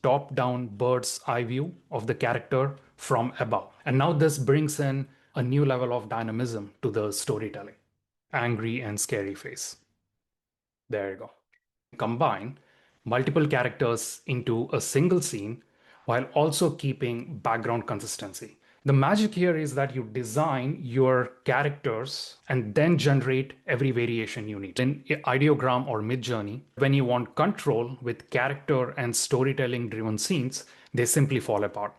top-down bird's eye view of the character from above. And now this brings in a new level of dynamism to the storytelling. Angry and scary face. There you go. Combine multiple characters into a single scene while also keeping background consistency. The magic here is that you design your characters and then generate every variation you need. In Ideogram or Midjourney, when you want control with character and storytelling driven scenes, they simply fall apart.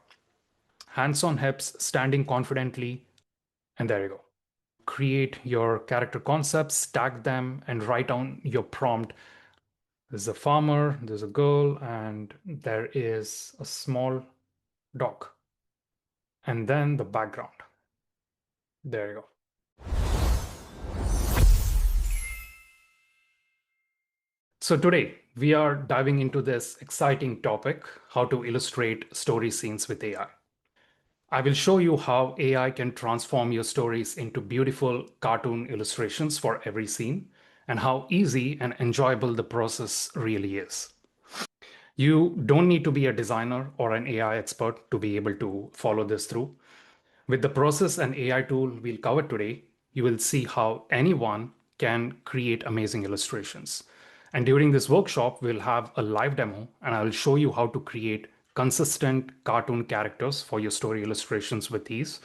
Hands on hips, standing confidently, and there you go. Create your character concepts, tag them, and write down your prompt. There's a farmer, there's a girl, and there is a small dog. And then the background. There you go. So today we are diving into this exciting topic, how to illustrate story scenes with AI. I will show you how AI can transform your stories into beautiful cartoon illustrations for every scene and how easy and enjoyable the process really is. You don't need to be a designer or an AI expert to be able to follow this through. With the process and AI tool we'll cover today, you will see how anyone can create amazing illustrations. And during this workshop, we'll have a live demo and I will show you how to create consistent cartoon characters for your story illustrations with ease.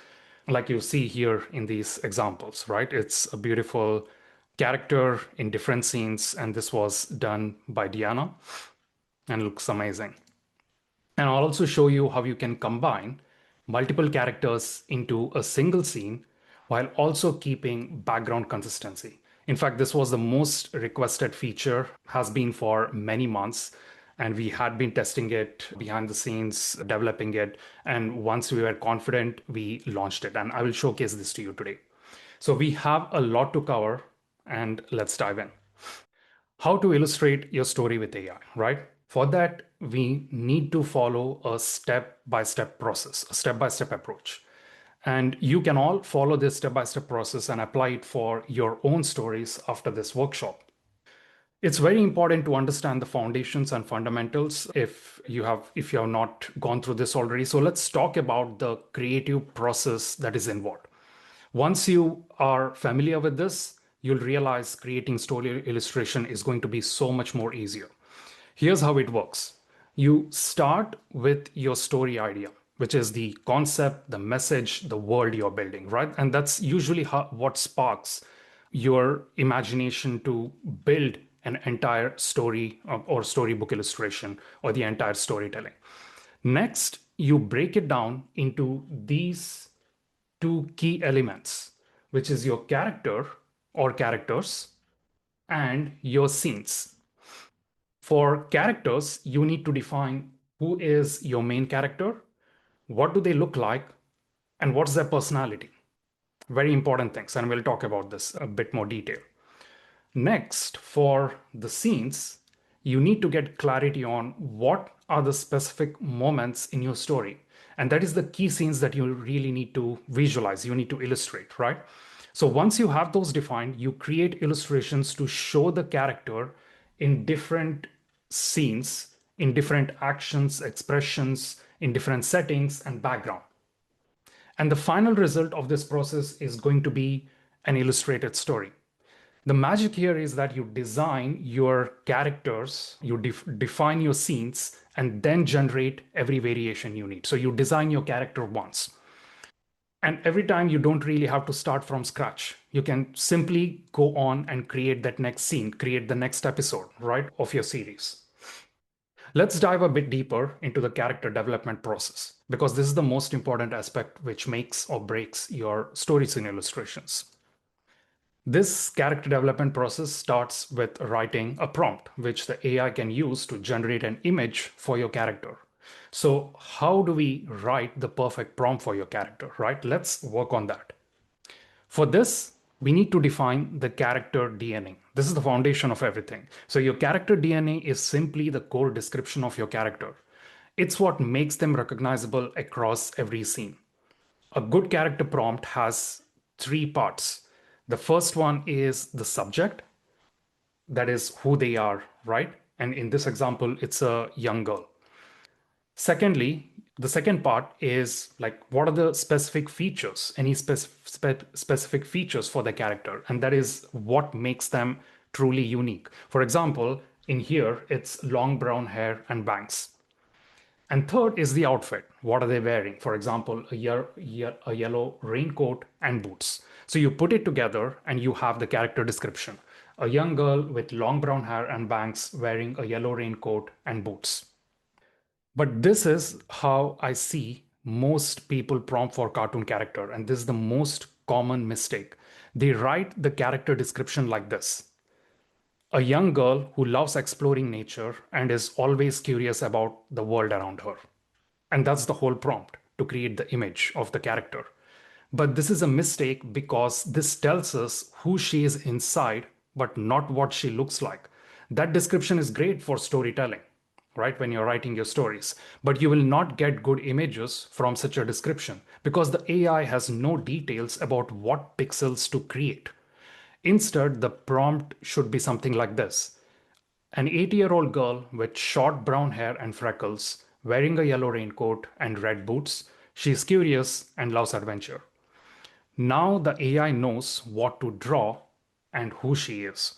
Like you see here in these examples, right? It's a beautiful character in different scenes, and this was done by Diana and looks amazing. And I'll also show you how you can combine multiple characters into a single scene while also keeping background consistency. In fact, this was the most requested feature, has been for many months, and we had been testing it behind the scenes, developing it. And once we were confident, we launched it. And I will showcase this to you today. So we have a lot to cover, and let's dive in. How to illustrate your story with AI, right? For that, we need to follow a step-by-step process, a step-by-step approach. And you can all follow this step-by-step process and apply it for your own stories after this workshop. It's very important to understand the foundations and fundamentals if you have not gone through this already. So let's talk about the creative process that is involved. Once you are familiar with this, you'll realize creating story illustration is going to be so much more easier. Here's how it works. You start with your story idea, which is the concept, the message, the world you're building, right? And that's usually what sparks your imagination to build an entire story or storybook illustration or the entire storytelling. Next, you break it down into these two key elements, which is your character or characters and your scenes. For characters, you need to define who is your main character, what do they look like, and what's their personality. Very important things, and we'll talk about this a bit more detail. Next, for the scenes, you need to get clarity on what are the specific moments in your story. And that is the key scenes that you really need to visualize, you need to illustrate, right? So once you have those defined, you create illustrations to show the character in different scenes, in different actions, expressions, in different settings and background. And the final result of this process is going to be an illustrated story. The magic here is that you design your characters, you define your scenes, and then generate every variation you need. So you design your character once. And every time you don't really have to start from scratch. You can simply go on and create that next scene, create the next episode, right, of your series. Let's dive a bit deeper into the character development process, because this is the most important aspect which makes or breaks your story scene illustrations. This character development process starts with writing a prompt, which the AI can use to generate an image for your character. So how do we write the perfect prompt for your character, right? Let's work on that. For this, we need to define the character DNA. This is the foundation of everything. So your character DNA is simply the core description of your character. It's what makes them recognizable across every scene. A good character prompt has three parts. The first one is the subject, that is who they are, right? And in this example, it's a young girl. Secondly, the second part is like what are the specific features, any specific features for the character, and that is what makes them truly unique. For example, in here, it's long brown hair and bangs. And third is the outfit. What are they wearing? For example, a yellow raincoat and boots. So you put it together and you have the character description. A young girl with long brown hair and bangs wearing a yellow raincoat and boots. But this is how I see most people prompt for cartoon character. And this is the most common mistake. They write the character description like this: a young girl who loves exploring nature and is always curious about the world around her. And that's the whole prompt to create the image of the character. But this is a mistake because this tells us who she is inside, but not what she looks like. That description is great for storytelling, right? When you're writing your stories, but you will not get good images from such a description because the AI has no details about what pixels to create. Instead, the prompt should be something like this: an 80-year-old girl with short brown hair and freckles, wearing a yellow raincoat and red boots. She's curious and loves adventure. Now the AI knows what to draw and who she is.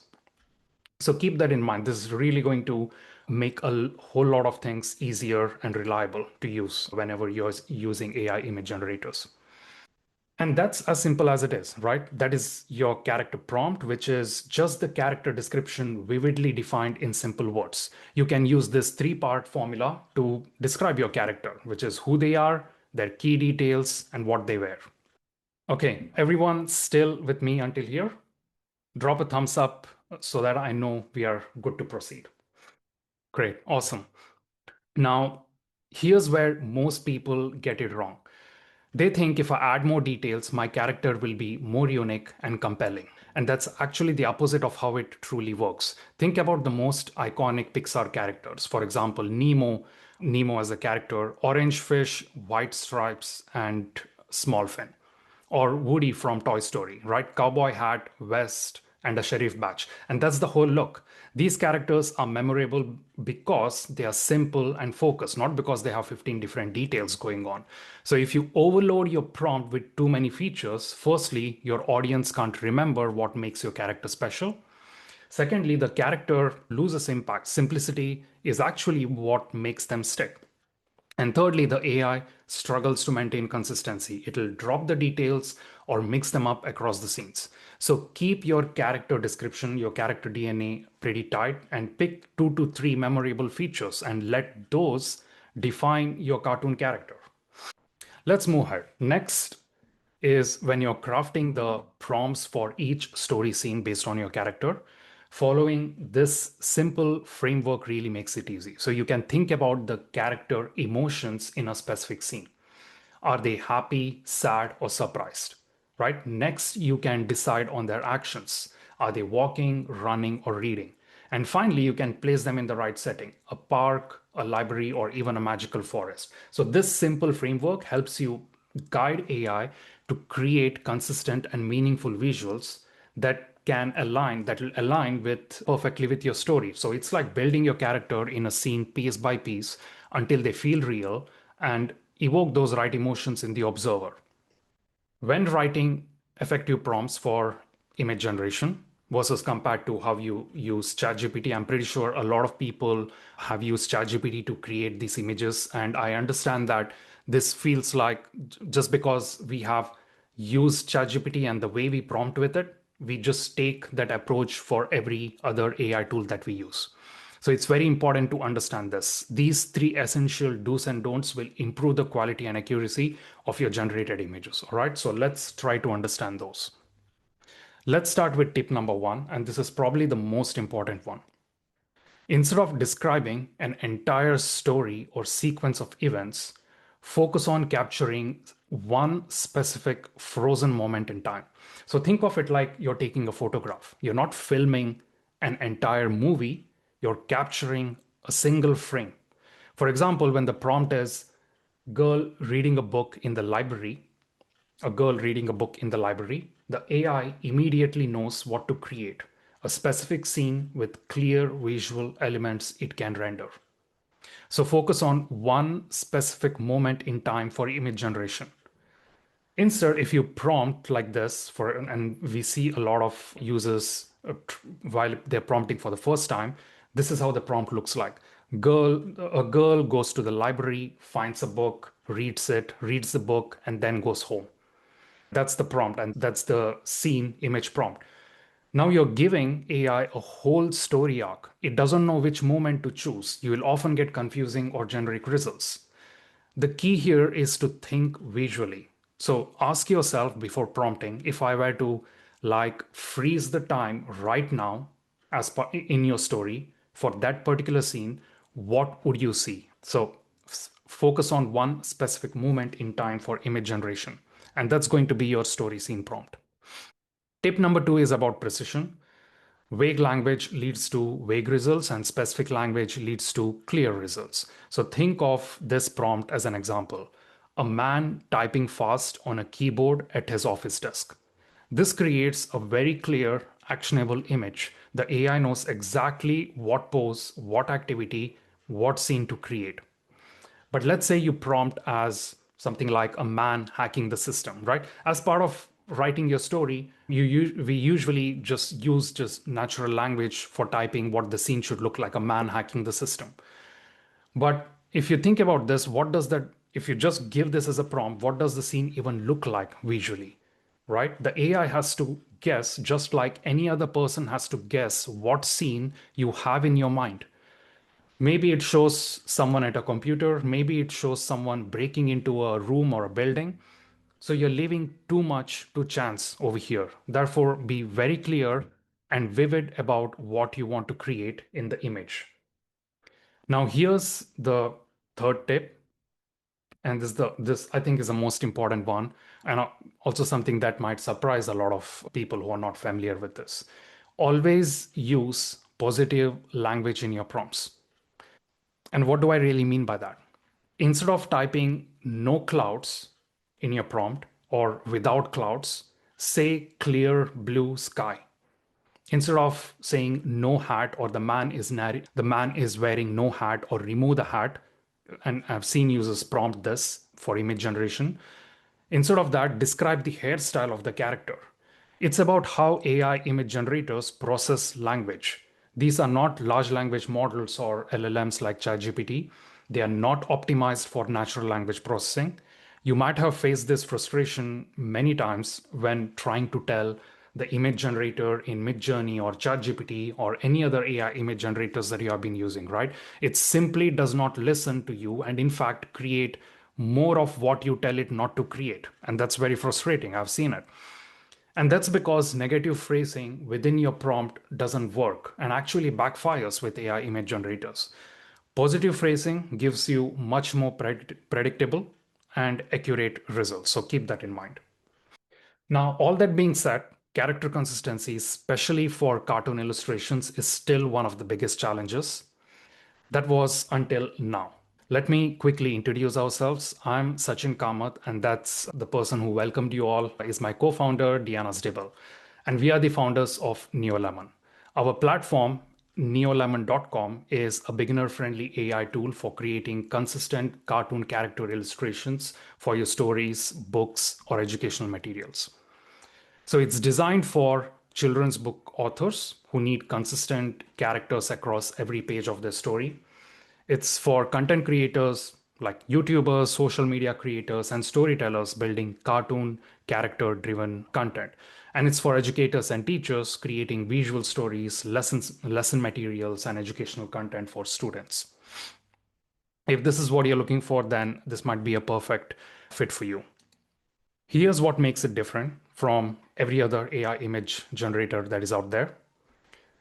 So keep that in mind. This is really going to make a whole lot of things easier and reliable to use whenever you're using AI image generators. And that's as simple as it is, right? That is your character prompt, which is just the character description vividly defined in simple words. You can use this three-part formula to describe your character, which is who they are, their key details, and what they wear. Okay, everyone still with me until here? Drop a thumbs up so that I know we are good to proceed. Great, awesome. Now, here's where most people get it wrong. They think if I add more details, my character will be more unique and compelling. And that's actually the opposite of how it truly works. Think about the most iconic Pixar characters. For example, Nemo as a character, orange fish, white stripes, and small fin. Or Woody from Toy Story, right? Cowboy hat, vest, and a sheriff badge. And that's the whole look. These characters are memorable because they are simple and focused, not because they have 15 different details going on. So if you overload your prompt with too many features, firstly, your audience can't remember what makes your character special. Secondly, the character loses impact. Simplicity is actually what makes them stick. And thirdly, the AI struggles to maintain consistency. It'll drop the details or mix them up across the scenes. So keep your character description, your character DNA pretty tight and pick 2 to 3 memorable features and let those define your cartoon character. Let's move ahead. Next is when you're crafting the prompts for each story scene based on your character. Following this simple framework really makes it easy. So you can think about the character emotions in a specific scene. Are they happy, sad, or surprised? Right? Next, you can decide on their actions. Are they walking, running, or reading? And finally, you can place them in the right setting: a park, a library, or even a magical forest. So, this simple framework helps you guide AI to create consistent and meaningful visuals that will align with perfectly with your story. So it's like building your character in a scene piece by piece until they feel real and evoke those right emotions in the observer. When writing effective prompts for image generation versus compared to how you use ChatGPT, I'm pretty sure a lot of people have used ChatGPT to create these images. And I understand that this feels like just because we have used ChatGPT and the way we prompt with it, we just take that approach for every other AI tool that we use. So it's very important to understand this. These three essential do's and don'ts will improve the quality and accuracy of your generated images. All right, so let's try to understand those. Let's start with tip number one, and this is probably the most important one. Instead of describing an entire story or sequence of events, focus on capturing one specific frozen moment in time. So think of it like you're taking a photograph. You're not filming an entire movie, you're capturing a single frame. For example, when the prompt is girl reading a book in the library, a girl reading a book in the library, the AI immediately knows what to create: a specific scene with clear visual elements it can render. So focus on one specific moment in time for image generation. Instead, if you prompt like this for, and we see a lot of users while they're prompting for the first time, this is how the prompt looks like. A girl goes to the library, finds a book, reads it, reads the book, and then goes home. That's the prompt, and that's the scene image prompt. Now you're giving AI a whole story arc. It doesn't know which moment to choose. You will often get confusing or generic results. The key here is to think visually. So ask yourself before prompting, if I were to like freeze the time right now as in your story for that particular scene, what would you see? So focus on one specific moment in time for image generation. And that's going to be your story scene prompt. Tip number two is about precision. Vague language leads to vague results, and specific language leads to clear results. So think of this prompt as an example. A man typing fast on a keyboard at his office desk. This creates a very clear, actionable image. The AI knows exactly what pose, what activity, what scene to create. But let's say you prompt as something like a man hacking the system, right? As part of writing your story, we usually just use just natural language for typing what the scene should look like, a man hacking the system. But if you think about this, what does that, if you just give this as a prompt, what does the scene even look like visually, right? The AI has to guess, just like any other person has to guess what scene you have in your mind. Maybe it shows someone at a computer, maybe it shows someone breaking into a room or a building. So you're leaving too much to chance over here. Therefore, be very clear and vivid about what you want to create in the image. Now, here's the third tip, and this I think is the most important one, and also something that might surprise a lot of people who are not familiar with this. Always use positive language in your prompts. And what do I really mean by that? Instead of typing no clouds in your prompt or without clouds, say clear blue sky. Instead of saying no hat or the man is wearing no hat or remove the hat, and I've seen users prompt this for image generation. Instead of that, describe the hairstyle of the character. It's about how AI image generators process language. These are not large language models or LLMs like ChatGPT. They are not optimized for natural language processing. You might have faced this frustration many times when trying to tell the image generator in Midjourney or ChatGPT or any other AI image generators that you have been using, right? It simply does not listen to you and, in fact, create more of what you tell it not to create. And that's very frustrating. I've seen it. And that's because negative phrasing within your prompt doesn't work and actually backfires with AI image generators. Positive phrasing gives you much more predictable and accurate results. So keep that in mind. Now, all that being said, character consistency, especially for cartoon illustrations, is still one of the biggest challenges. That was until now. Let me quickly introduce ourselves. I'm Sachin Kamath, and that's the person who welcomed you all is my co-founder, Diana Stibble. And we are the founders of Neolemon. Our platform, neolemon.com, is a beginner-friendly AI tool for creating consistent cartoon character illustrations for your stories, books, or educational materials. So it's designed for children's book authors who need consistent characters across every page of their story. It's for content creators like YouTubers, social media creators, and storytellers building cartoon character driven content. And it's for educators and teachers creating visual stories, lesson materials, and educational content for students. If this is what you're looking for, then this might be a perfect fit for you. Here's what makes it different from every other AI image generator that is out there.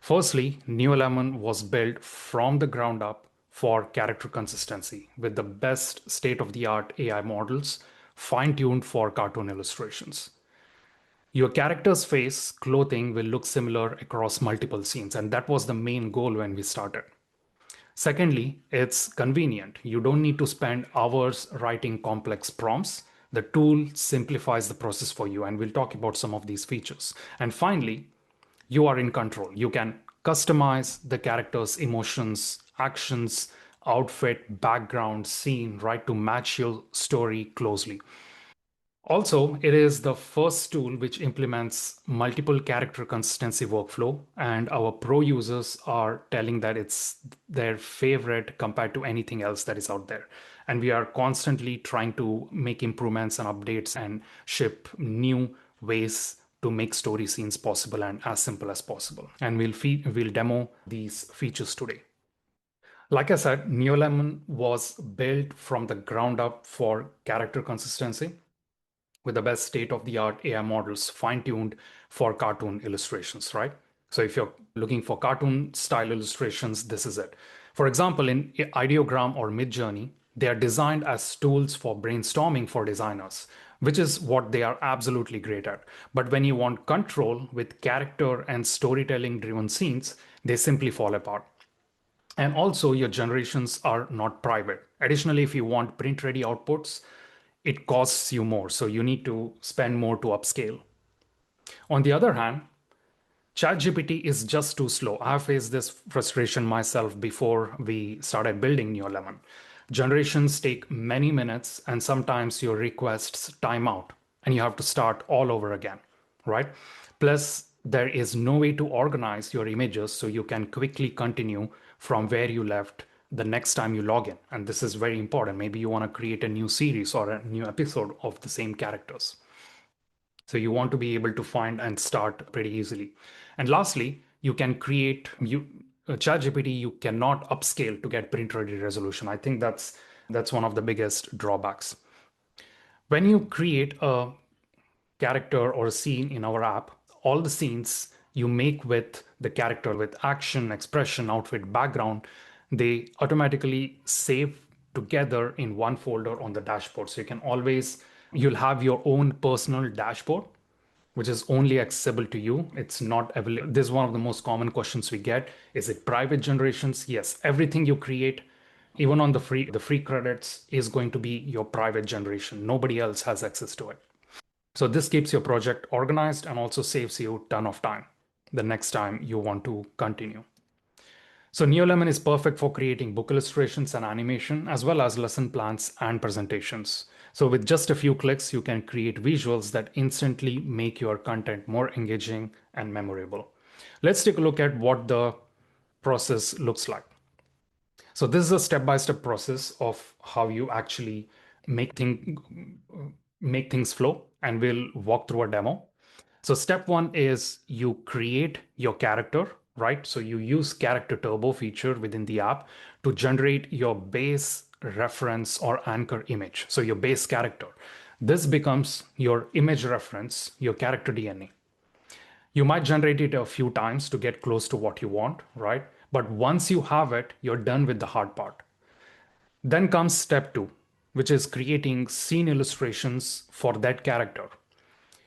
Firstly, Neolemon was built from the ground up for character consistency with the best state-of-the-art AI models fine-tuned for cartoon illustrations. Your character's face, clothing will look similar across multiple scenes, and that was the main goal when we started. Secondly, it's convenient. You don't need to spend hours writing complex prompts. The tool simplifies the process for you, and we'll talk about some of these features. And finally, you are in control. You can customize the character's emotions, actions, outfit, background, scene, right, to match your story closely. Also, it is the first tool which implements multiple character consistency workflow, and our pro users are telling that it's their favorite compared to anything else that is out there. And we are constantly trying to make improvements and updates and ship new ways to make story scenes possible and as simple as possible. And we'll demo these features today. Like I said, Neolemon was built from the ground up for character consistency with the best state-of-the-art AI models fine-tuned for cartoon illustrations, right? So if you're looking for cartoon style illustrations, this is it. For example, in Ideogram or Midjourney, they are designed as tools for brainstorming for designers, which is what they are absolutely great at. But when you want control with character and storytelling driven scenes, they simply fall apart. And also, your generations are not private. Additionally, if you want print ready outputs, it costs you more. So you need to spend more to upscale. On the other hand, ChatGPT is just too slow. I have faced this frustration myself before we started building Neolemon. Generations take many minutes, and sometimes your requests time out, and you have to start all over again, right? Plus, there is no way to organize your images so you can quickly continue from where you left the next time you log in. And this is very important. Maybe you want to create a new series or a new episode of the same characters. So you want to be able to find and start pretty easily. And lastly, you can create ChatGPT. You cannot upscale to get print ready resolution. I think that's one of the biggest drawbacks. When you create a character or a scene in our app, all the scenes you make with the character with action, expression, outfit, background, they automatically save together in one folder on the dashboard. So you can always, you'll have your own personal dashboard, which is only accessible to you. It's not available. This is one of the most common questions we get. Is it private generations? Yes, everything you create, even on the free credits, is going to be your private generation. Nobody else has access to it. So this keeps your project organized and also saves you a ton of time the next time you want to continue. So Neolemon is perfect for creating book illustrations and animation, as well as lesson plans and presentations. So with just a few clicks, you can create visuals that instantly make your content more engaging and memorable. Let's take a look at what the process looks like. So this is a step-by-step process of how you actually make, make things flow, and we'll walk through a demo. So step one is you create your character, right? So you use character turbo feature within the app to generate your base reference or anchor image. So your base character. This becomes your image reference, your character DNA. You might generate it a few times to get close to what you want, right? But once you have it, you're done with the hard part. Then comes step two, which is creating scene illustrations for that character.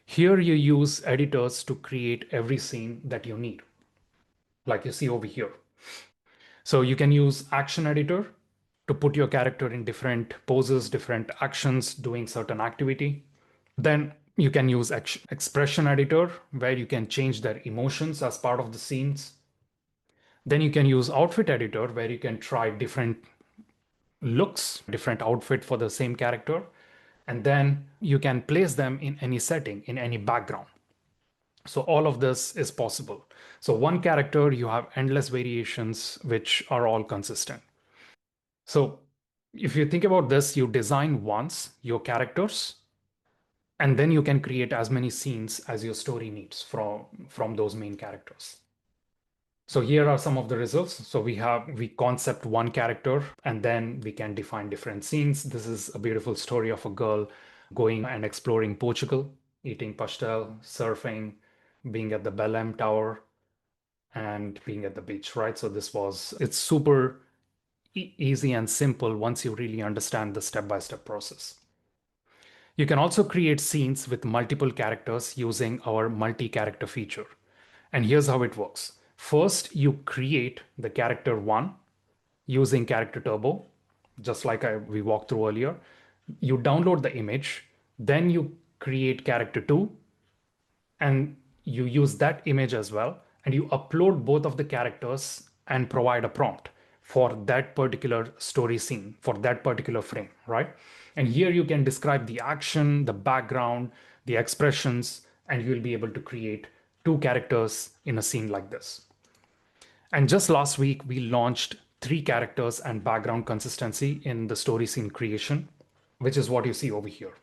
Here you use editors to create every scene that you need, like you see over here. So you can use action editor to put your character in different poses, different actions, doing certain activity. Then you can use expression editor where you can change their emotions as part of the scenes. Then you can use outfit editor where you can try different looks, different outfit for the same character. And then you can place them in any setting, in any background. So all of this is possible. So one character, you have endless variations, which are all consistent. So if you think about this, you design once your characters, and then you can create as many scenes as your story needs from those main characters. So here are some of the results. So we concept one character, and then we can define different scenes. This is a beautiful story of a girl going and exploring Portugal, eating pastel, surfing, being at the Belém Tower, and being at the beach, right? So it's super easy and simple once you really understand the step-by-step process. You can also create scenes with multiple characters using our multi-character feature. And here's how it works. First, you create the character one using Character Turbo, just like we walked through earlier. You download the image, then you create character two, and you use that image as well, and you upload both of the characters and provide a prompt. for that particular story scene, for that particular frame, right? And here you can describe the action, the background, the expressions, and you'll be able to create two characters in a scene like this. And just last week, we launched three characters and background consistency in the story scene creation, which is what you see over here.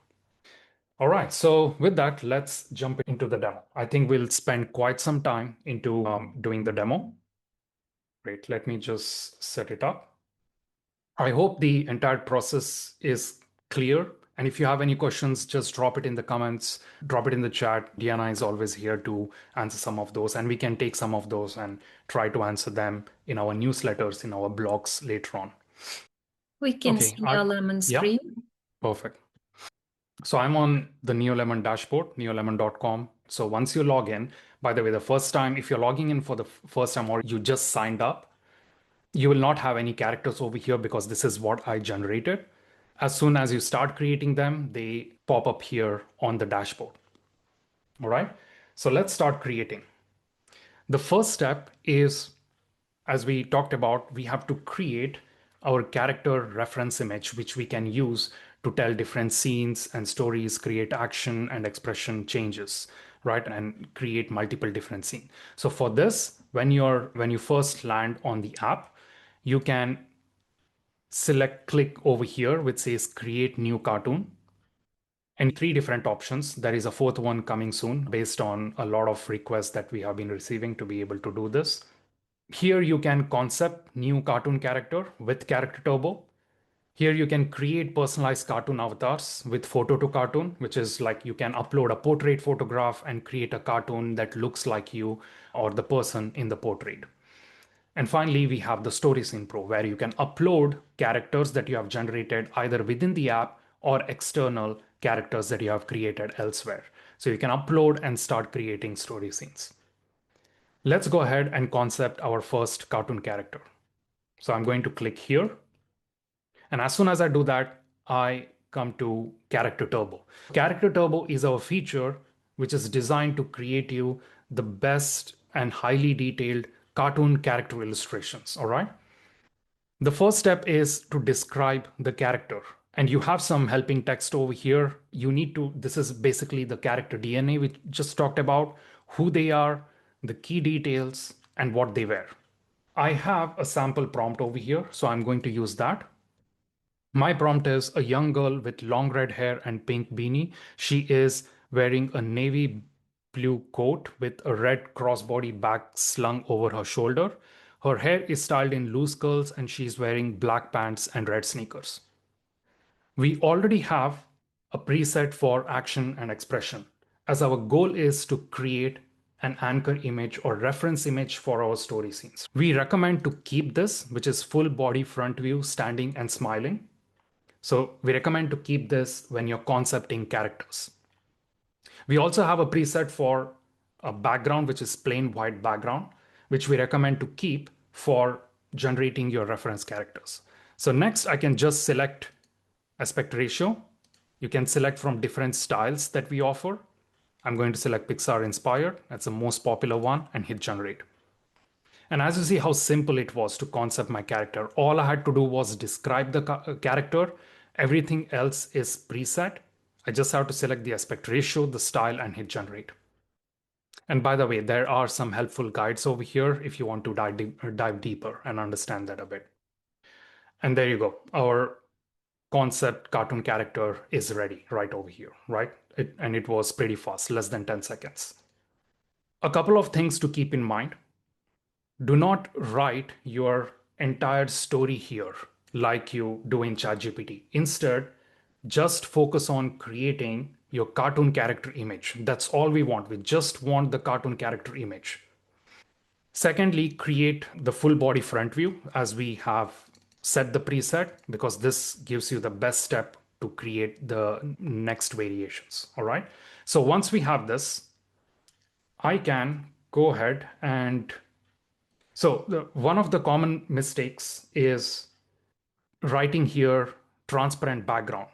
All right, so with that, let's jump into the demo. I think we'll spend quite some time into doing the demo. Great, let me just set it up. I hope the entire process is clear. And if you have any questions, just drop it in the comments, drop it in the chat. Diana is always here to answer some of those, and we can take some of those and try to answer them in our newsletters, in our blogs later on. We can see Neolemon screen. Yeah, perfect. So I'm on the Neolemon dashboard, neolemon.com. So once you log in, by the way, the first time, if you're logging in for the first time or you just signed up, you will not have any characters over here because this is what I generated. As soon as you start creating them, they pop up here on the dashboard. All right, so let's start creating. The first step is, as we talked about, we have to create our character reference image, which we can use to tell different scenes and stories, create action and expression changes, right? And create multiple different scenes. So for this, when you first land on the app, you can click over here, which says create new cartoon. And three different options. There is a fourth one coming soon based on a lot of requests that we have been receiving to be able to do this. Here you can concept new cartoon character with Character Turbo. Here you can create personalized cartoon avatars with photo to cartoon, which is like you can upload a portrait photograph and create a cartoon that looks like you or the person in the portrait. And finally, we have the Story Scene Pro, where you can upload characters that you have generated either within the app or external characters that you have created elsewhere. So you can upload and start creating story scenes. Let's go ahead and concept our first cartoon character. So I'm going to click here. And as soon as I do that, I come to Character Turbo. Character Turbo is our feature which is designed to create you the best and highly detailed cartoon character illustrations. All right. The first step is to describe the character. And you have some helping text over here. This is basically the character DNA we just talked about, who they are, the key details, and what they wear. I have a sample prompt over here, so I'm going to use that. My prompt is a young girl with long red hair and pink beanie. She is wearing a navy blue coat with a red crossbody bag slung over her shoulder. Her hair is styled in loose curls and she's wearing black pants and red sneakers. We already have a preset for action and expression, as our goal is to create an anchor image or reference image for our story scenes. We recommend to keep this, which is full body front view, standing and smiling. So we recommend to keep this when you're concepting characters. We also have a preset for a background, which is plain white background, which we recommend to keep for generating your reference characters. So next I can just select aspect ratio. You can select from different styles that we offer. I'm going to select Pixar inspired. That's the most popular one and hit generate. And as you see how simple it was to concept my character, all I had to do was describe the character. Everything else is preset. I just have to select the aspect ratio, the style, and hit generate. And by the way, there are some helpful guides over here if you want to dive deeper and understand that a bit. And there you go. Our concept cartoon character is ready right over here, right? And it was pretty fast, less than 10 seconds. A couple of things to keep in mind. Do not write your entire story here like you do in ChatGPT. Instead, just focus on creating your cartoon character image. That's all we want. We just want the cartoon character image. Secondly, create the full body front view as we have set the preset, because this gives you the best step to create the next variations. All right. So once we have this, I can go ahead and one of the common mistakes is writing here transparent background.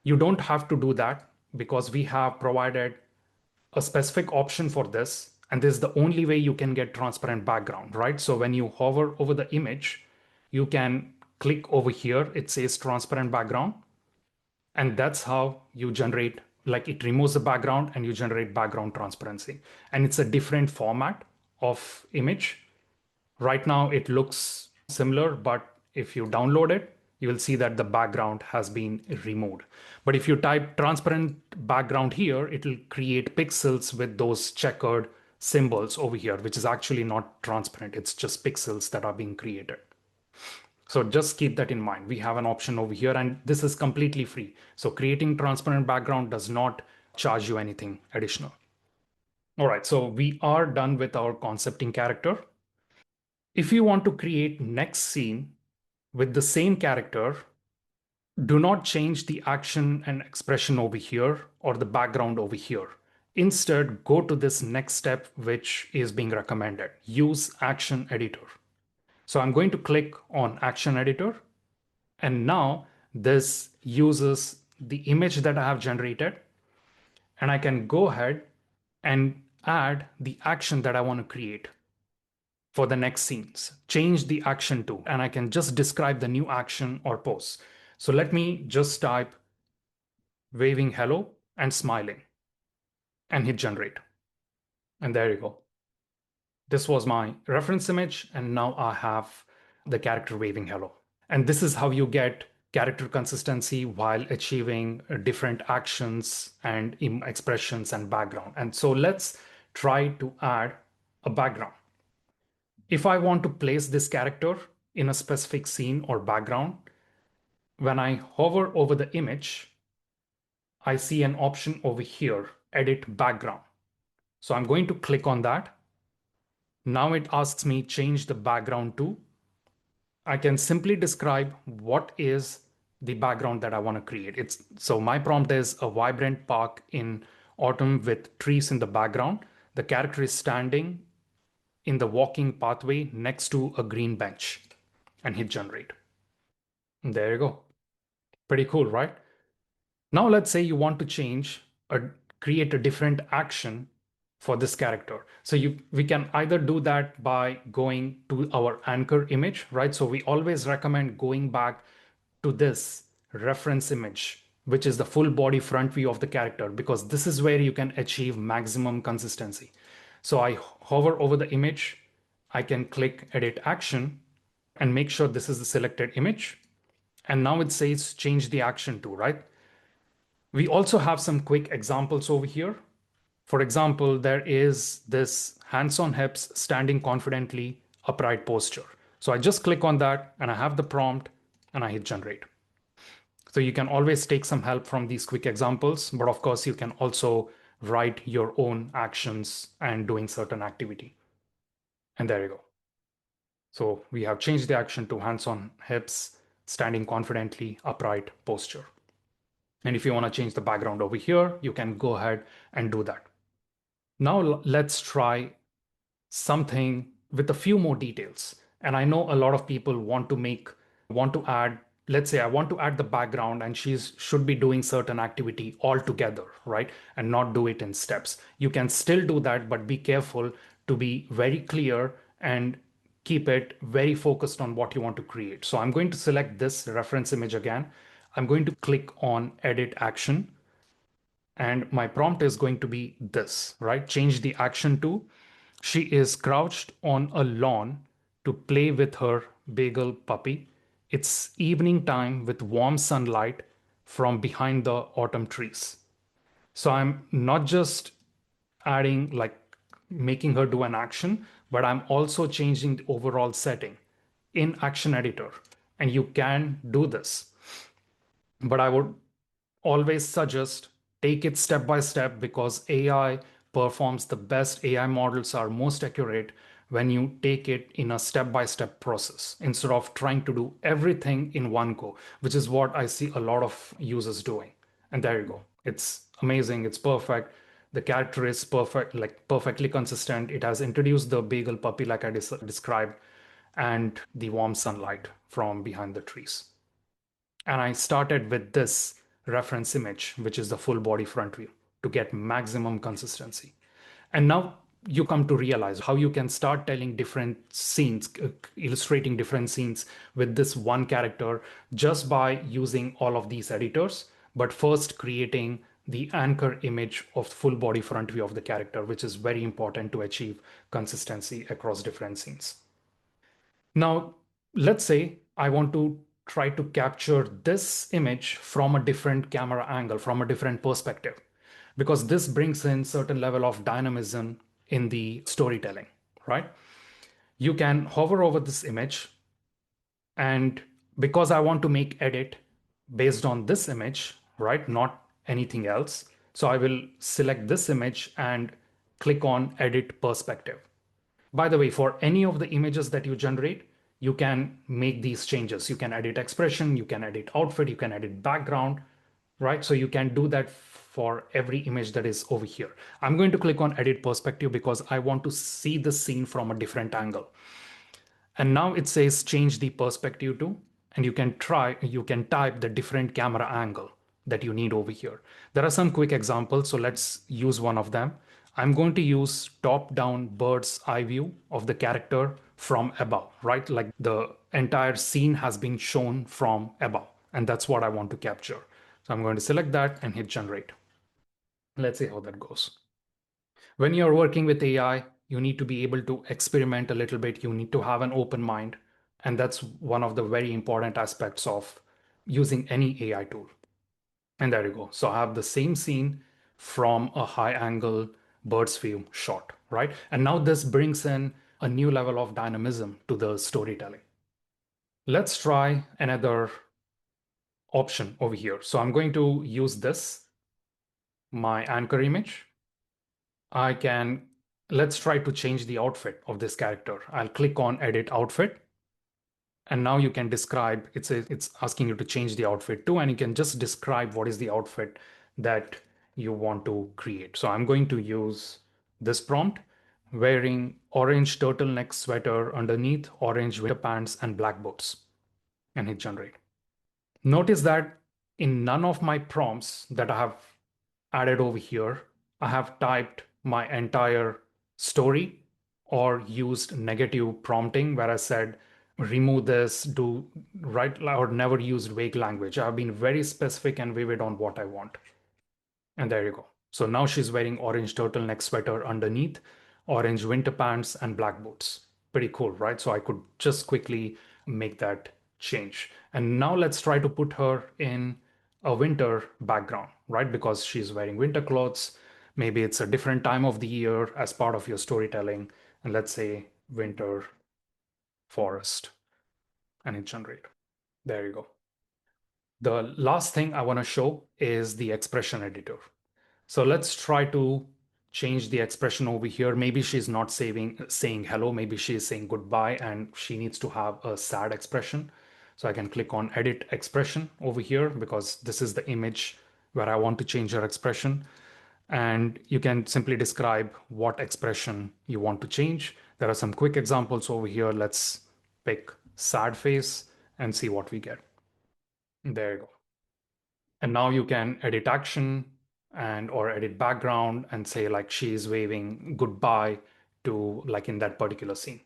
You don't have to do that because we have provided a specific option for this, and this is the only way you can get transparent background, right? So when you hover over the image, you can click over here. It says transparent background. And that's how you generate, like it removes the background and you generate background transparency. And it's a different format of image. Right now it looks similar, but if you download it, you will see that the background has been removed. But if you type transparent background here, it will create pixels with those checkered symbols over here, which is actually not transparent. It's just pixels that are being created. So just keep that in mind. We have an option over here and this is completely free. So creating transparent background does not charge you anything additional. All right, so we are done with our concepting character. If you want to create next scene with the same character, do not change the action and expression over here or the background over here. Instead, go to this next step, which is being recommended. Use Action Editor. So I'm going to click on Action Editor. And now this uses the image that I have generated. And I can go ahead and add the action that I want to create for the next scenes. Change the action to, and I can just describe the new action or pose. So let me just type waving hello and smiling and hit generate. And there you go. This was my reference image. And now I have the character waving hello. And this is how you get character consistency while achieving different actions and expressions and background. And so let's try to add a background. If I want to place this character in a specific scene or background, when I hover over the image, I see an option over here, edit background. So I'm going to click on that. Now it asks me change the background to. I can simply describe what is the background that I want to create. So my prompt is a vibrant park in autumn with trees in the background. The character is standing in the walking pathway next to a green bench and hit generate. And there you go. Pretty cool, right? Now let's say you want to create a different action for this character. So we can either do that by going to our anchor image, right? So we always recommend going back to this reference image, which is the full body front view of the character, because this is where you can achieve maximum consistency. So I hover over the image, I can click edit action and make sure this is the selected image. And now it says change the action to, right? We also have some quick examples over here. For example, there is this hands on hips, standing confidently, upright posture. So I just click on that and I have the prompt and I hit generate. So you can always take some help from these quick examples, but of course you can also write your own actions and doing certain activity. And there you go. So we have changed the action to hands on hips, standing confidently, upright posture. And if you want to change the background over here, you can go ahead and do that. Now let's try something with a few more details. And I know a lot of people want to add, let's say I want to add the background and should be doing certain activity all together, right? And not do it in steps. You can still do that, but be careful to be very clear and keep it very focused on what you want to create. So I'm going to select this reference image again. I'm going to click on edit action. And my prompt is going to be this, right? Change the action to, she is crouched on a lawn to play with her bagel puppy. It's evening time with warm sunlight from behind the autumn trees. So I'm not just adding, like making her do an action, but I'm also changing the overall setting in Action Editor. And you can do this. But I would always suggest take it step by step, because AI performs the best. AI models are most accurate when you take it in a step by step process instead of trying to do everything in one go, which is what I see a lot of users doing. And there you go. It's amazing. It's perfect. The character is perfect, like perfectly consistent. It has introduced the bagel puppy, like I described, and the warm sunlight from behind the trees. And I started with this reference image, which is the full body front view, to get maximum consistency. And now you come to realize how you can start telling different scenes, illustrating different scenes with this one character just by using all of these editors, but first creating the anchor image of full body front view of the character, which is very important to achieve consistency across different scenes. Now, let's say I want to try to capture this image from a different camera angle, from a different perspective, because this brings in certain level of dynamism in the storytelling, right? You can hover over this image, and because I want to make edit based on this image, right, not anything else, so I will select this image and click on edit perspective. By the way, for any of the images that you generate, you can make these changes. You can edit expression, you can edit outfit, you can edit background, right? So you can do that for every image that is over here. I'm going to click on edit perspective because I want to see the scene from a different angle. And now it says change the perspective to, and you can type the different camera angle that you need over here. There are some quick examples, so let's use one of them. I'm going to use top-down bird's eye view of the character from above, right? Like the entire scene has been shown from above, and that's what I want to capture. So I'm going to select that and hit generate. Let's see how that goes. When you're working with AI, you need to be able to experiment a little bit. You need to have an open mind. And that's one of the very important aspects of using any AI tool. And there you go. So I have the same scene from a high angle bird's view shot, right? And now this brings in a new level of dynamism to the storytelling. Let's try another option over here. So I'm going to use this, my anchor image. Let's try to change the outfit of this character. I'll click on edit outfit. And now you can describe, it's asking you to change the outfit too, and you can just describe what is the outfit that you want to create. So I'm going to use this prompt, wearing orange turtleneck sweater underneath, orange winter pants, and black boots, and hit generate. Notice that in none of my prompts that I have added over here, I have typed my entire story or used negative prompting where I said, remove this, do right, or never used vague language. I've been very specific and vivid on what I want. And there you go. So now she's wearing orange turtleneck sweater underneath, orange winter pants, and black boots. Pretty cool, right? So I could just quickly make that change. And now let's try to put her in a winter background, right? Because she's wearing winter clothes. Maybe it's a different time of the year as part of your storytelling. And let's say winter forest, and hit generate. There you go. The last thing I want to show is the expression editor. So let's try to change the expression over here. Maybe she's not saying hello. Maybe she's saying goodbye and she needs to have a sad expression. So I can click on edit expression over here because this is the image where I want to change her expression. And you can simply describe what expression you want to change. There are some quick examples over here. Let's pick sad face and see what we get. There you go. And now you can edit action and or edit background and say like she's waving goodbye to like in that particular scene.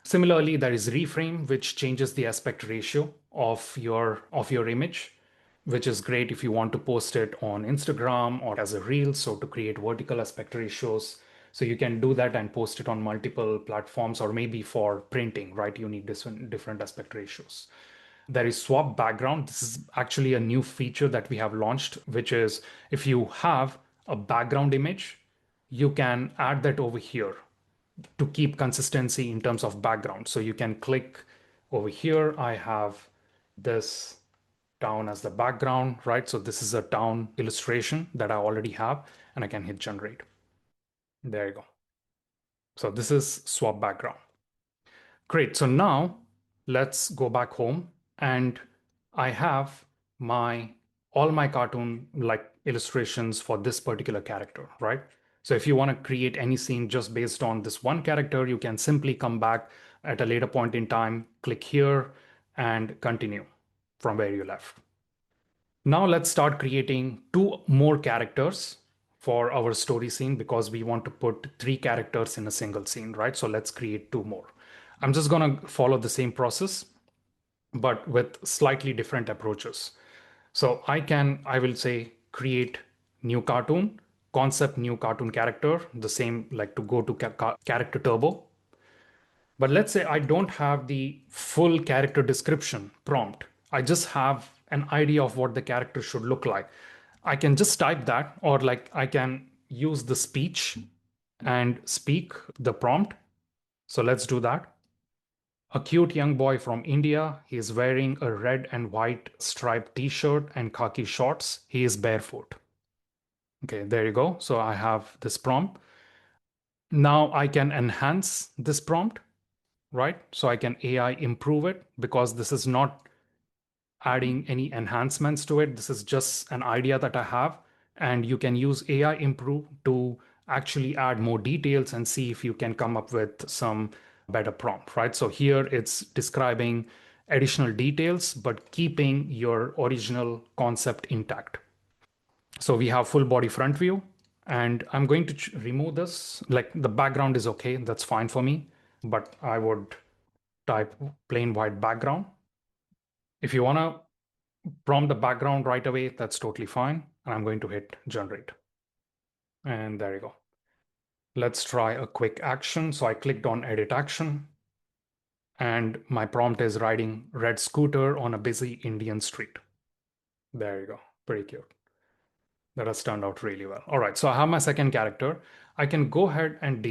Similarly, there is reframe, which changes the aspect ratio of your image, which is great if you want to post it on Instagram or as a reel. So to create vertical aspect ratios. So you can do that and post it on multiple platforms, or maybe for printing, right? You need different aspect ratios. There is swap background. This is actually a new feature that we have launched, which is if you have a background image, you can add that over here to keep consistency in terms of background. So you can click over here. I have this town as the background, right? So this is a town illustration that I already have, and I can hit generate. There you go. So this is swap background. Great. So now let's go back home, and I have my all my cartoon like illustrations for this particular character, right? So if you want to create any scene just based on this one character, you can simply come back at a later point in time, click here, and continue from where you left. Now let's start creating two more characters for our story scene because we want to put 3 characters in a single scene, right? So let's create 2 more. I'm just going to follow the same process, but with slightly different approaches. So I will say create new cartoon, concept new cartoon character, the same like to go to character turbo. But let's say I don't have the full character description prompt. I just have an idea of what the character should look like. I can just type that, or like I can use the speech and speak the prompt. So let's do that. A cute young boy from India. He is wearing a red and white striped t-shirt and khaki shorts. He is barefoot. Okay, there you go. So I have this prompt. Now I can enhance this prompt, right? So I can AI improve it because this is not adding any enhancements to it. This is just an idea that I have. And you can use AI improve to actually add more details and see if you can come up with some better prompt, right? So here it's describing additional details, but keeping your original concept intact. So we have full body front view, and I'm going to remove this. Like the background is okay, that's fine for me, but I would type plain white background. If you want to prompt the background right away, that's totally fine. And I'm going to hit generate. And there you go. Let's try a quick action. So I clicked on edit action, and my prompt is riding red scooter on a busy Indian street. There you go. Pretty cute. That has turned out really well. All right, so I have my second character. I can go ahead and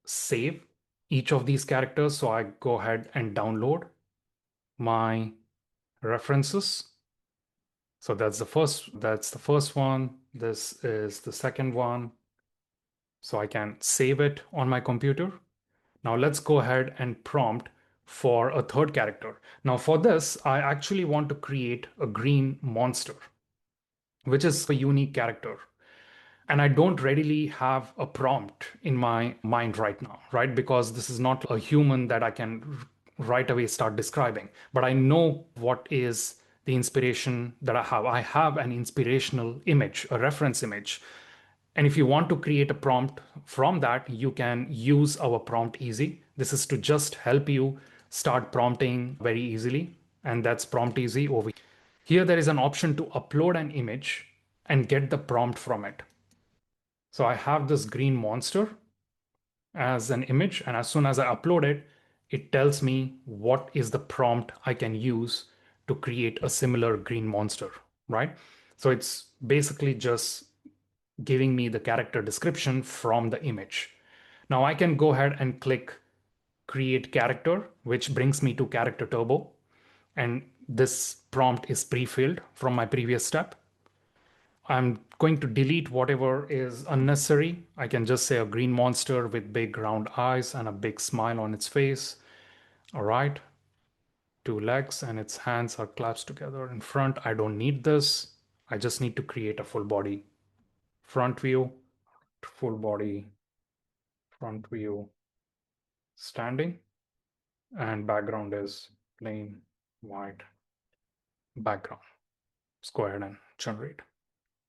save each of these characters. So I go ahead and download my references. So that's the first one. This is the second one. So I can save it on my computer. Now let's go ahead and prompt for a third character. Now for this, I actually want to create a green monster, which is a unique character. And I don't readily have a prompt in my mind right now, right? Because this is not a human that I can right away start describing. But I know what is the inspiration that I have. I have an inspirational image, a reference image. And if you want to create a prompt from that, you can use our prompt easy. This is to just help you start prompting very easily. And that's prompt easy over here. Here there is an option to upload an image and get the prompt from it. So I have this green monster as an image, and as soon as I upload it, it tells me what is the prompt I can use to create a similar green monster, right? So it's basically just giving me the character description from the image. Now I can go ahead and click create character, which brings me to character turbo. And this prompt is pre-filled from my previous step. I'm going to delete whatever is unnecessary. I can just say a green monster with big round eyes and a big smile on its face. All right. 2 legs and its hands are clasped together in front. I don't need this. I just need to create a full body front view, full body front view standing, and background is plain white background. Let's go ahead and generate.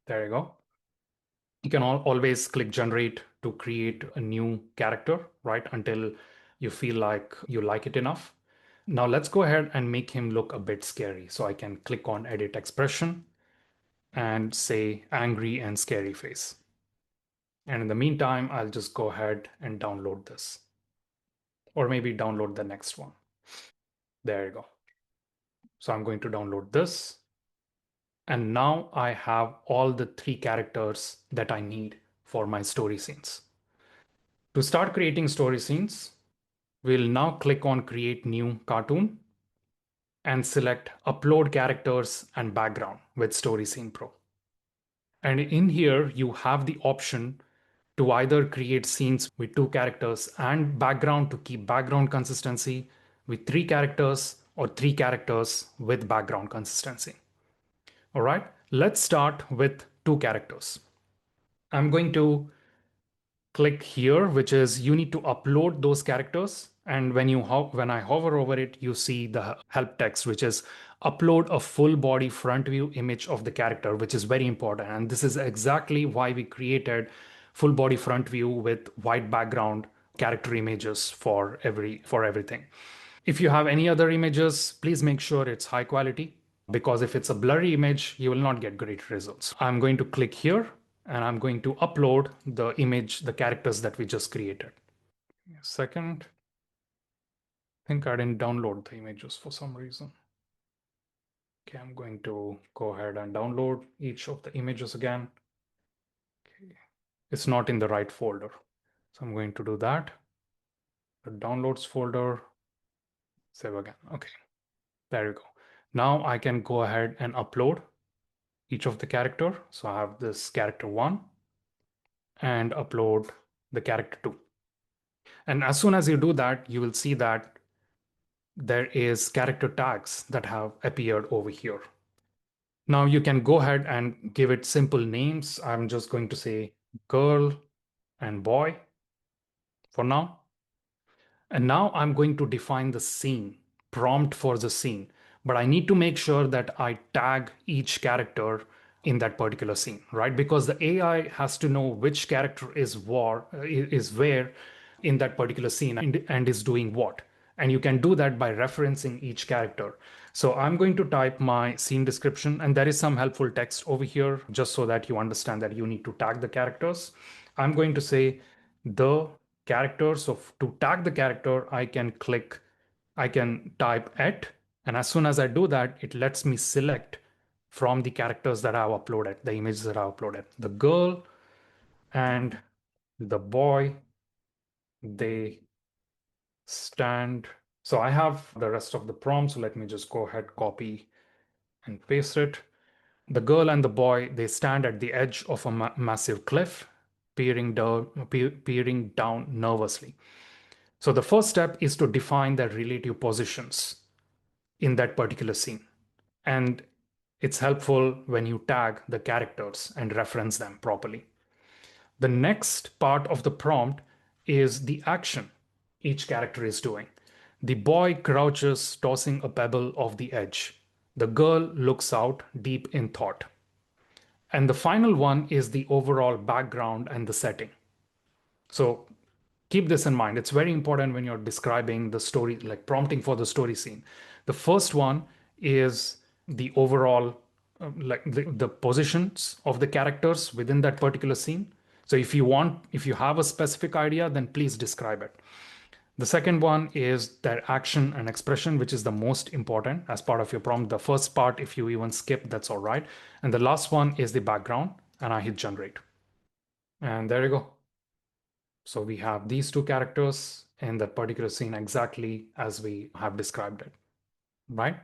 There you go. You can always click generate to create a new character, right? Until you feel like you like it enough. Now let's go ahead and make him look a bit scary. So I can click on edit expression and say angry and scary face. And in the meantime, I'll just go ahead and download this, or maybe download the next one. There you go. So I'm going to download this. And now I have all the 3 characters that I need for my story scenes. To start creating story scenes, we'll now click on create new cartoon and select upload characters and background with Story Scene Pro. And in here, you have the option to either create scenes with 2 characters and background to keep background consistency, with 3 characters, or 3 characters with background consistency. All right, let's start with 2 characters. I'm going to click here, which is you need to upload those characters And when I hover over it, you see the help text, which is upload a full body front view image of the character, which is very important. And this is exactly why we created full body front view with white background character images for everything. If you have any other images, please make sure it's high quality, because if it's a blurry image, you will not get great results. I'm going to click here and I'm going to upload the image, the characters that we just created. Second, I think I didn't download the images for some reason. Okay, I'm going to go ahead and download each of the images again. Okay. It's not in the right folder. So I'm going to do that. The downloads folder, save again. Okay, there you go. Now I can go ahead and upload each of the character. So I have this character 1 and upload the character 2. And as soon as you do that, you will see that there is character tags that have appeared over here. Now you can go ahead and give it simple names. I'm just going to say girl and boy for now. And now I'm going to define the scene, prompt for the scene. But I need to make sure that I tag each character in that particular scene, right? Because the AI has to know which character is where in that particular scene and is doing what. And you can do that by referencing each character. So I'm going to type my scene description, and there is some helpful text over here just so that you understand that you need to tag the characters. I'm going to say the character. So to tag the character, I can type at, and as soon as I do that, it lets me select from the characters that I've uploaded, the images that I've uploaded. The girl and the boy, they stand. So I have the rest of the prompt. So let me just go ahead, copy and paste it. The girl and the boy, they stand at the edge of a massive cliff, peering down nervously. So the first step is to define their relative positions in that particular scene. And it's helpful when you tag the characters and reference them properly. The next part of the prompt is the action each character is doing. The boy crouches, tossing a pebble off the edge. The girl looks out, deep in thought. And the final one is the overall background and the setting. So keep this in mind. It's very important when you're describing the story, like prompting for the story scene. The first one is the overall, like the positions of the characters within that particular scene. So if you have a specific idea, then please describe it. The second one is their action and expression, which is the most important as part of your prompt. The first part, if you even skip, that's all right. And the last one is the background, and I hit generate. And there you go. So we have these two characters in that particular scene exactly as we have described it, right?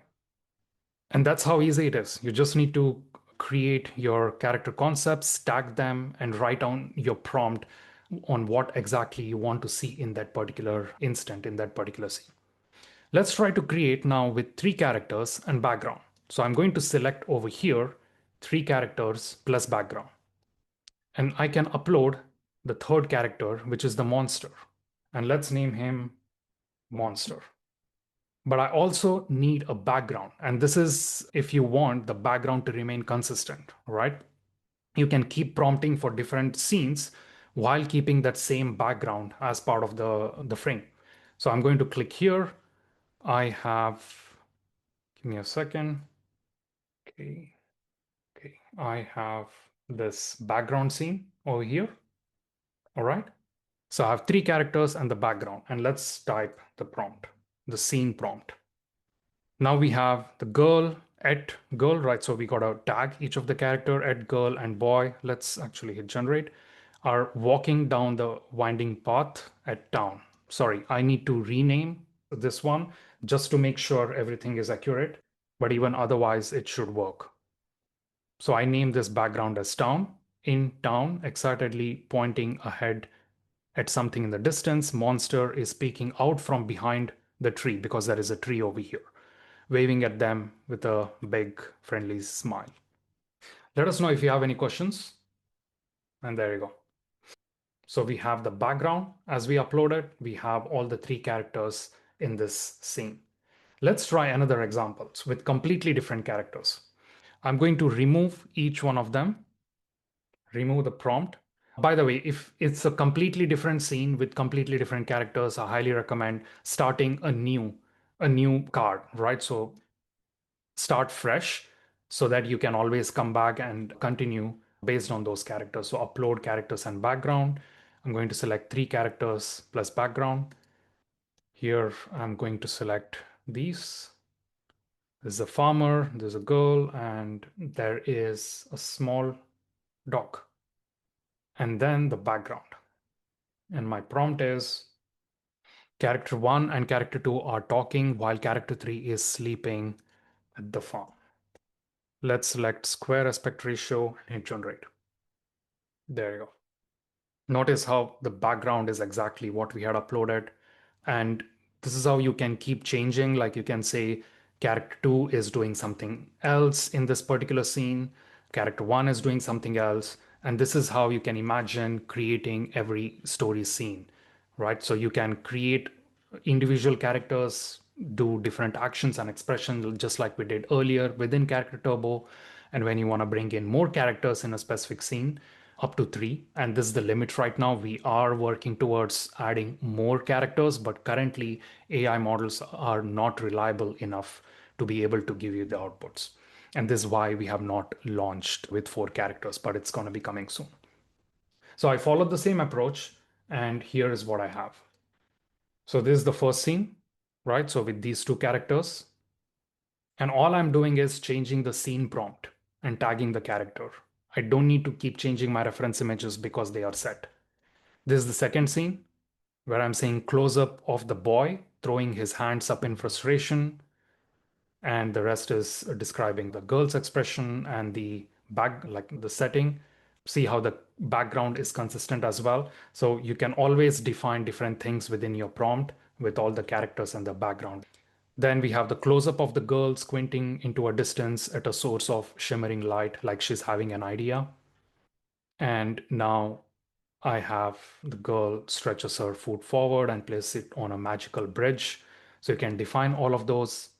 And that's how easy it is. You just need to create your character concepts, tag them, and write down your prompt on what exactly you want to see in that particular instant, in that particular scene. Let's try to create now with 3 characters and background. So I'm going to select over here 3 characters plus background. And I can upload the third character, which is the monster. And let's name him Monster. But I also need a background. And this is if you want the background to remain consistent, right? You can keep prompting for different scenes while keeping that same background as part of the frame. So I'm going to click here. I have, give me a second. Okay. Okay. I have this background scene over here. All right. So I have 3 characters and the background, and let's type the prompt, the scene prompt. Now we have the girl at girl, right? So we got to tag each of the character at girl and boy. Let's actually hit generate. Are walking down the winding path at town. Sorry, I need to rename this one just to make sure everything is accurate, but even otherwise it should work. So I name this background as town. In town, excitedly pointing ahead at something in the distance, monster is peeking out from behind the tree because there is a tree over here, waving at them with a big friendly smile. Let us know if you have any questions. And there you go. So we have the background as we uploaded. We have all the 3 characters in this scene. Let's try another example with completely different characters. I'm going to remove each one of them, remove the prompt. By the way, if it's a completely different scene with completely different characters, I highly recommend starting a new card, right? So start fresh so that you can always come back and continue based on those characters. So upload characters and background. I'm going to select 3 characters plus background. Here I'm going to select these. There's a farmer, there's a girl, and there is a small dog. And then the background. And my prompt is character 1 and character 2 are talking while character 3 is sleeping at the farm. Let's select square aspect ratio and hit generate. There you go. Notice how the background is exactly what we had uploaded. And this is how you can keep changing. Like you can say character 2 is doing something else in this particular scene. Character 1 is doing something else. And this is how you can imagine creating every story scene, right? So you can create individual characters, do different actions and expressions, just like we did earlier within Character Turbo. And when you want to bring in more characters in a specific scene, up to 3, and this is the limit right now. We are working towards adding more characters, but currently AI models are not reliable enough to be able to give you the outputs. And this is why we have not launched with 4 characters, but it's going to be coming soon. So I followed the same approach, and here is what I have. So this is the first scene, right? So with these 2 characters, and all I'm doing is changing the scene prompt and tagging the character. I don't need to keep changing my reference images because they are set. This is the second scene where I'm saying close up of the boy throwing his hands up in frustration, and the rest is describing the girl's expression and the back, like the setting. See how the background is consistent as well. So you can always define different things within your prompt with all the characters and the background. Then we have the close up of the girl squinting into a distance at a source of shimmering light, like she's having an idea. And now I have the girl stretches her foot forward and places it on a magical bridge. So you can define all of those.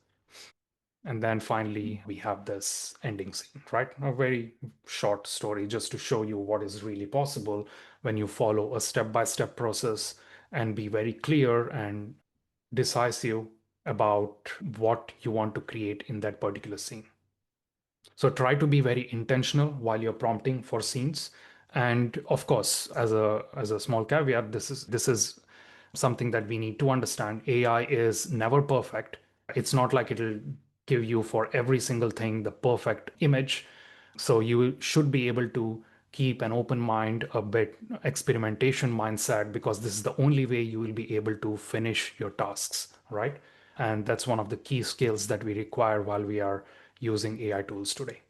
And then finally, we have this ending scene, right? A very short story just to show you what is really possible when you follow a step-by-step process and be very clear and decisive about what you want to create in that particular scene. So try to be very intentional while you're prompting for scenes. And of course, as a small caveat, this is something that we need to understand. AI is never perfect. It's not like it'll give you for every single thing the perfect image. So you should be able to keep an open mind, a bit experimentation mindset, because this is the only way you will be able to finish your tasks, right? And that's one of the key skills that we require while we are using AI tools today.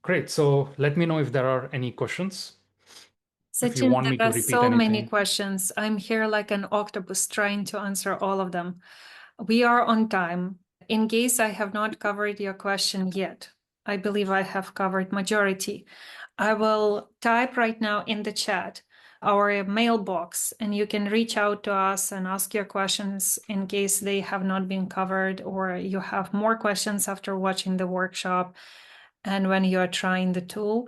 Great. So let me know if there are any questions. If you Sachin, want me there to are repeat so many anything. questions. I'm here like an octopus trying to answer all of them. We are on time. In case I have not covered your question yet, I believe I have covered majority. I will type right now in the chat our mailbox, and you can reach out to us and ask your questions in case they have not been covered, or you have more questions after watching the workshop and when you are trying the tool.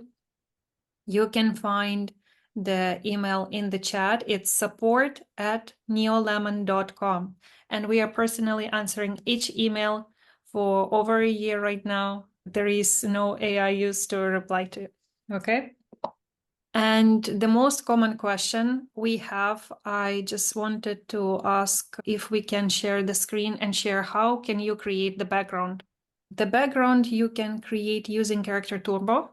You can find the email in the chat. It's support@neolemon.com. And we are personally answering each email for over a year right now. There is no AI used to reply to. Okay. And the most common question we have, I just wanted to ask if we can share the screen and share how can you create the background. The background you can create using Character Turbo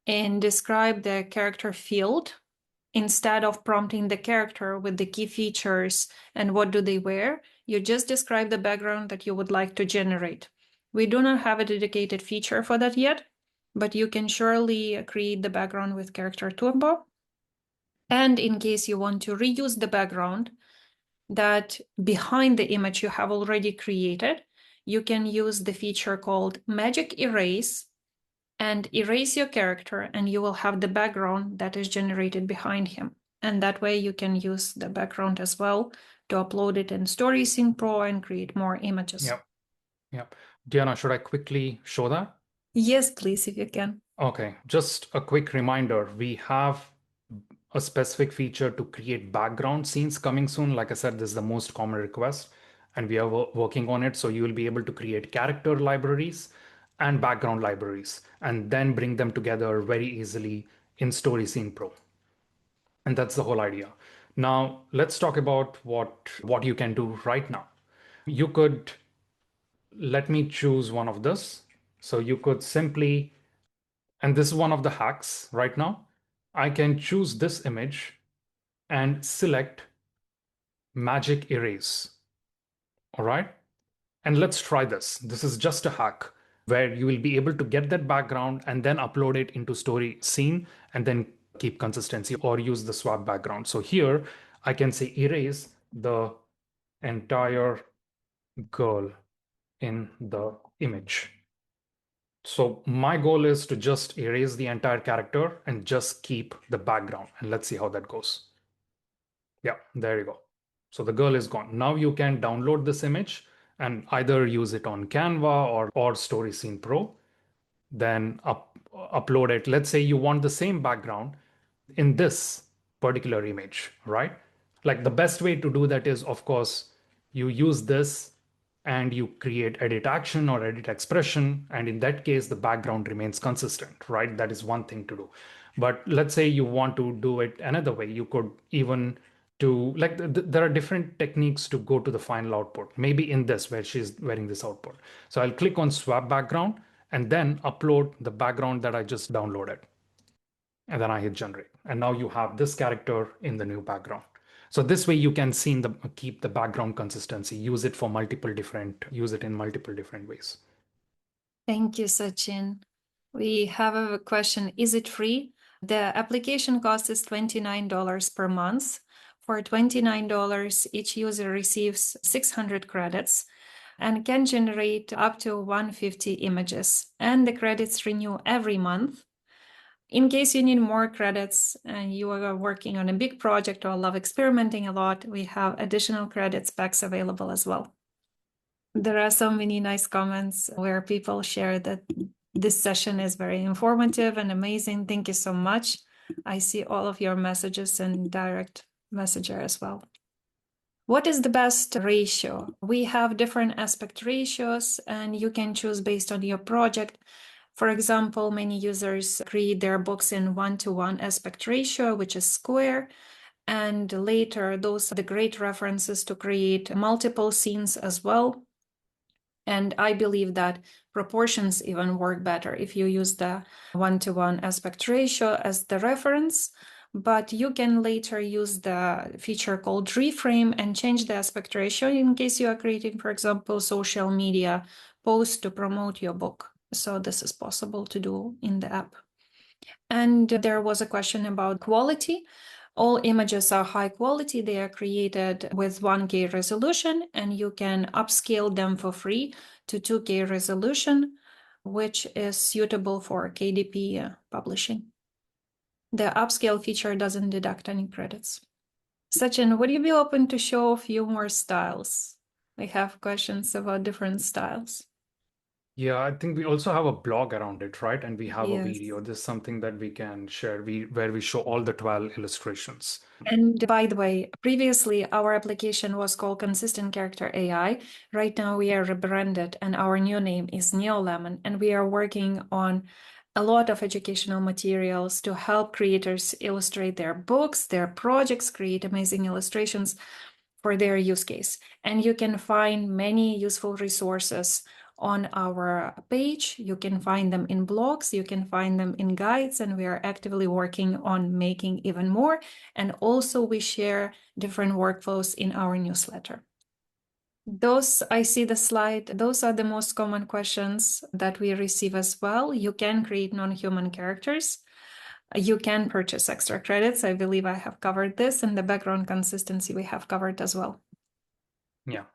and describe the character field instead of prompting the character with the key features and what do they wear. You just describe the background that you would like to generate. We do not have a dedicated feature for that yet, but you can surely create the background with Character Turbo. And in case you want to reuse the background that behind the image you have already created, you can use the feature called Magic Erase and erase your character, and you will have the background that is generated behind him. And that way you can use the background as well to upload it in StorySync Pro and create more images. Yep. Yep. Diana, should I quickly show that? Yes, please, if you can. Okay, just a quick reminder. We have a specific feature to create background scenes coming soon. Like I said, this is the most common request, and we are working on it. So you will be able to create character libraries and background libraries, and then bring them together very easily in Story Scene Pro. And that's the whole idea. Now, let's talk about what you can do right now. You could let me choose one of this. So you could simply, and this is one of the hacks right now. I can choose this image and select magic erase. All right. And let's try this. This is just a hack where you will be able to get that background and then upload it into story scene and then keep consistency or use the swap background. So here I can say erase the entire girl in the image. So my goal is to just erase the entire character and just keep the background. And let's see how that goes. Yeah, there you go. So the girl is gone. Now you can download this image and either use it on Canva or Story Scene Pro, then upload it. Let's say you want the same background in this particular image, right? Like the best way to do that is, of course, you use this and you create edit action or edit expression. And in that case, the background remains consistent, right? That is one thing to do. But let's say you want to do it another way. You could even do like there are different techniques to go to the final output. Maybe in this where she's wearing this output. So I'll click on swap background and then upload the background that I just downloaded. And then I hit generate. And now you have this character in the new background. So this way you can keep the background consistency, use it in multiple different ways. Thank you, Sachin. We have a question. Is it free? The application cost is $29 per month. For $29, each user receives 600 credits and can generate up to 150 images. And the credits renew every month. In case you need more credits and you are working on a big project or love experimenting a lot, we have additional credits packs available as well. There are so many nice comments where people share that this session is very informative and amazing. Thank you so much. I see all of your messages in direct messenger as well. What is the best ratio? We have different aspect ratios and you can choose based on your project. For example, many users create their books in 1:1 aspect ratio, which is square. And later, those are the great references to create multiple scenes as well. And I believe that proportions even work better if you use the 1:1 aspect ratio as the reference. But you can later use the feature called reframe and change the aspect ratio in case you are creating, for example, social media posts to promote your book. So this is possible to do in the app. And there was a question about quality. All images are high quality. They are created with 1K resolution, and you can upscale them for free to 2K resolution, which is suitable for KDP publishing. The upscale feature doesn't deduct any credits. Sachin, would you be open to show a few more styles? We have questions about different styles. Yeah, I think we also have a blog around it, right? And we have a Yes. video. This is something that we can share where we show all the 12 illustrations. And by the way, previously our application was called Consistent Character AI. Right now we are rebranded and our new name is Neolemon. And we are working on a lot of educational materials to help creators illustrate their books, their projects, create amazing illustrations for their use case. And you can find many useful resources on our page. You can find them in blogs, you can find them in guides, and we are actively working on making even more. And also we share different workflows in our newsletter. I see the slide, those are the most common questions that we receive as well. You can create non-human characters. You can purchase extra credits. I believe I have covered this, and the background consistency we have covered as well. Yeah.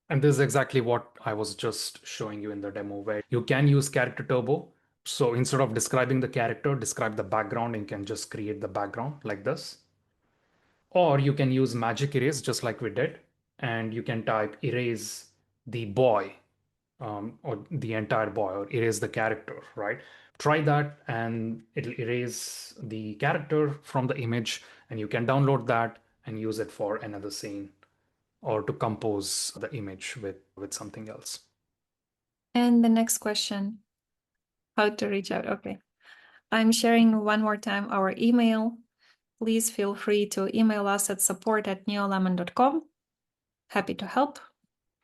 And this is exactly what I was just showing you in the demo, where you can use Character Turbo. So instead of describing the character, describe the background and can just create the background like this. Or you can use magic erase just like we did, and you can type erase the boy, or the entire boy, or erase the character, right? Try that and it'll erase the character from the image, and you can download that and use it for another scene or to compose the image with something else. And the next question, how to reach out. Okay. I'm sharing one more time our email. Please feel free to email us at support@neolemon.com. Happy to help.